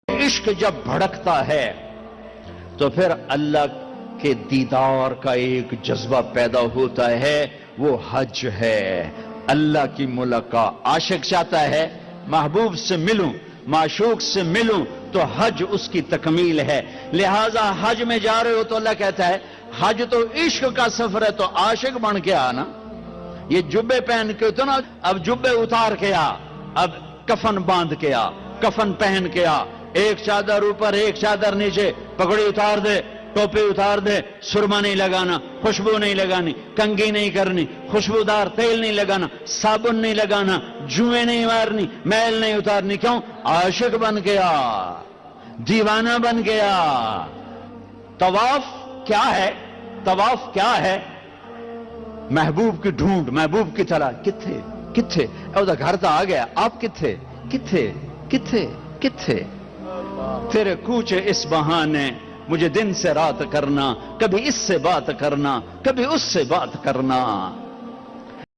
عشق جب بھڑکتا ہے تو پھر اللہ کے دیدار کا ایک جذبہ پیدا ہوتا ہے، وہ حج ہے، اللہ کی ملاقات۔ عاشق چاہتا ہے محبوب سے ملوں، معشوق سے ملوں، تو حج اس کی تکمیل ہے۔ لہذا حج میں جا رہے ہو تو اللہ کہتا ہے حج تو عشق کا سفر ہے، تو عاشق بن کے آنا۔ یہ جبے پہن کے تو نا، اب جبے اتار کے آ، اب کفن باندھ کے آ، کفن پہن کے آ، ایک چادر اوپر ایک چادر نیچے، پگڑی اتار دے، ٹوپی اتار دے، سرما نہیں لگانا، خوشبو نہیں لگانی، کنگھی نہیں کرنی، خوشبودار تیل نہیں لگانا، صابن نہیں لگانا، جوئیں نہیں مارنی، میل نہیں اتارنی۔ کیوں؟ عاشق بن گیا، دیوانہ بن گیا۔ طواف کیا ہے؟ طواف کیا ہے؟ محبوب کی ڈھونڈ، محبوب کی طرح۔ کتھے کتھے او دا گھر تا آ گیا، آپ کتھے کتھے کتھے کتھے؟ تیرے کوچے اس بہانے مجھے دن سے رات کرنا، کبھی اس سے بات کرنا، کبھی اس سے بات کرنا۔